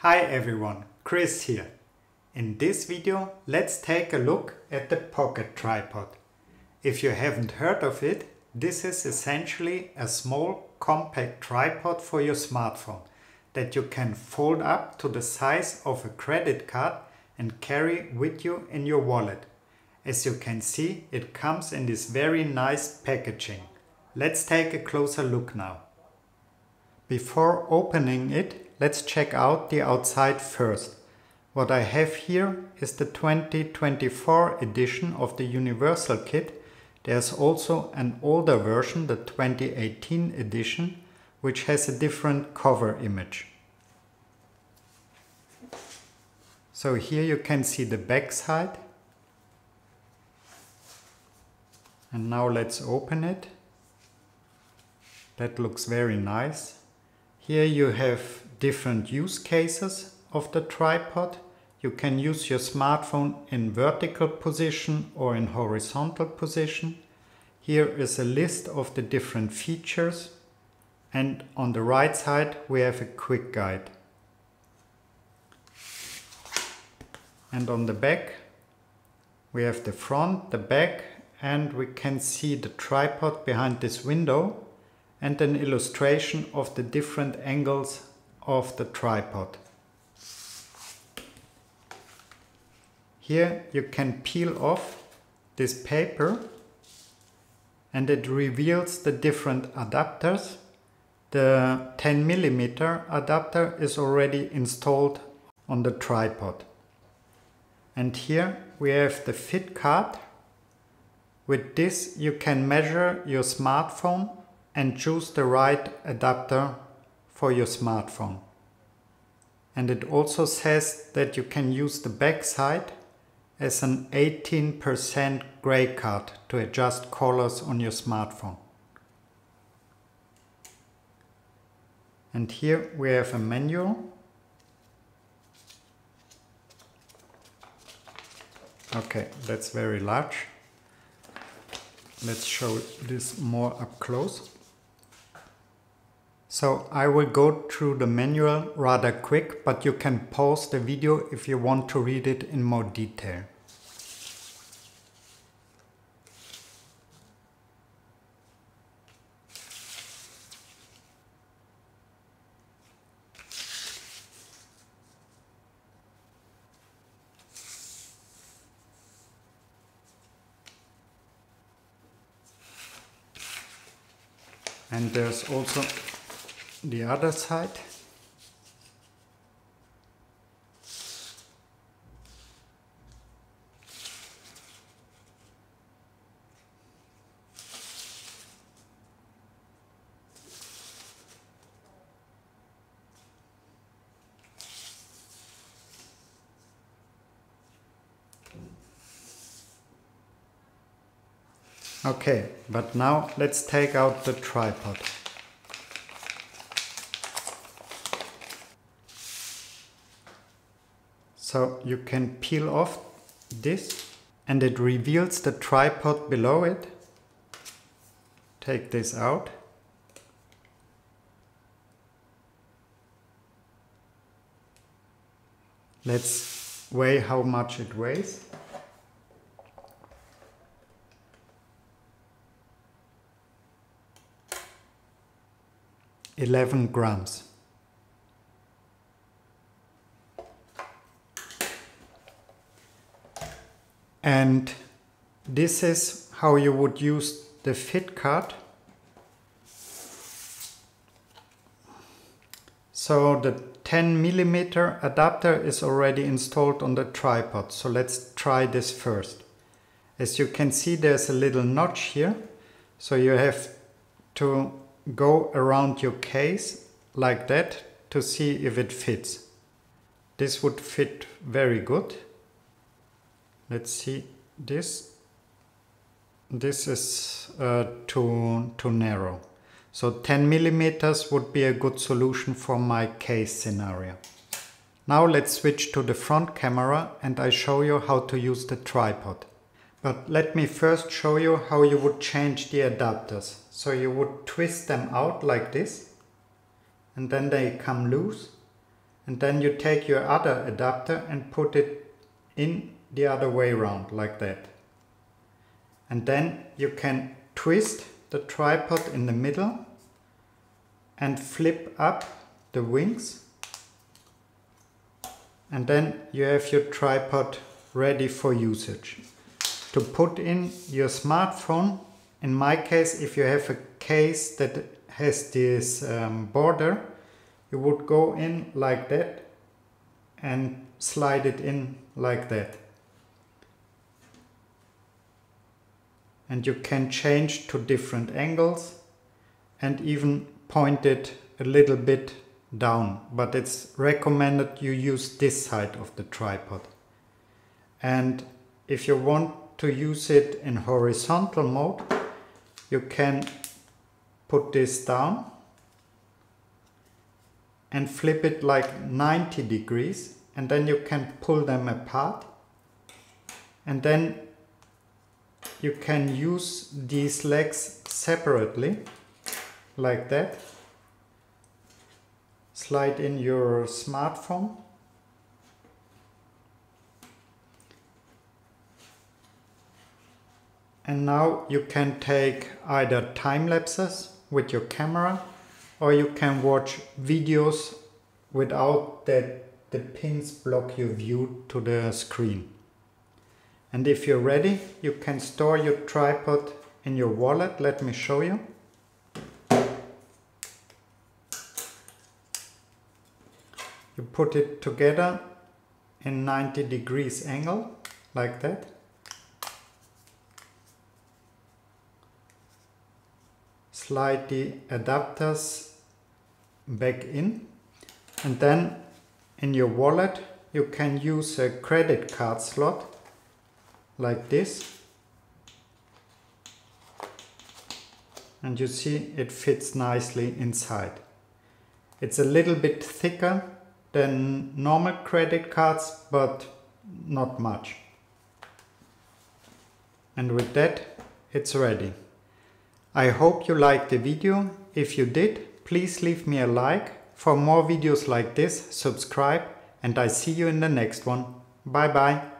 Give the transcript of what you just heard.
Hi everyone, Chris here. In this video, let's take a look at the pocket tripod. If you haven't heard of it, this is essentially a small compact tripod for your smartphone that you can fold up to the size of a credit card and carry with you in your wallet. As you can see, it comes in this very nice packaging. Let's take a closer look now. Before opening it, let's check out the outside first. What I have here is the 2024 edition of the Universal Kit. There's also an older version, the 2018 edition, which has a different cover image. So here you can see the back side. And now let's open it. That looks very nice. Here you have different use cases of the tripod. You can use your smartphone in vertical position or in horizontal position. Here is a list of the different features, and on the right side we have a quick guide. And on the back we have the front, the back, and we can see the tripod behind this window and an illustration of the different angles of the tripod. Here you can peel off this paper and it reveals the different adapters. The 10mm adapter is already installed on the tripod. And here we have the fit card. With this you can measure your smartphone and choose the right adapter for your smartphone. And it also says that you can use the back side as an 18% gray card to adjust colors on your smartphone. And here we have a manual. Okay, that's very large. Let's show this more up close. So I will go through the manual rather quick, but you can pause the video if you want to read it in more detail. And there's also the other side. Okay, but now let's take out the tripod. So you can peel off this and it reveals the tripod below it. Take this out. Let's weigh how much it weighs. $11 grams. And this is how you would use the fit card. So the 10mm adapter is already installed on the tripod. So let's try this first. As you can see, there's a little notch here. So you have to go around your case like that to see if it fits. This would fit very good. Let's see this. This is too narrow. So 10mm would be a good solution for my case scenario. Now let's switch to the front camera and I show you how to use the tripod. But let me first show you how you would change the adapters. So you would twist them out like this and then they come loose and then you take your other adapter and put it in the other way around like that. And then you can twist the tripod in the middle and flip up the wings, and then you have your tripod ready for usage. To put in your smartphone, in my case, if you have a case that has this border, you would go in like that and slide it in like that. And you can change to different angles and even point it a little bit down, but it's recommended you use this side of the tripod. And if you want to use it in horizontal mode, you can put this down and flip it like 90 degrees, and then you can pull them apart, and then you can use these legs separately like that. Slide in your smartphone and now you can take either time lapses with your camera, or you can watch videos without that the pins block your view to the screen. And if you're ready, you can store your tripod in your wallet. Let me show you. You put it together in 90 degrees angle, like that. Slide the adapters back in, and then in your wallet you can use a credit card slot like this, and you see it fits nicely inside. It's a little bit thicker than normal credit cards, but not much. And with that, it's ready. I hope you liked the video. If you did, please leave me a like. For more videos like this, subscribe, and I see you in the next one. Bye bye.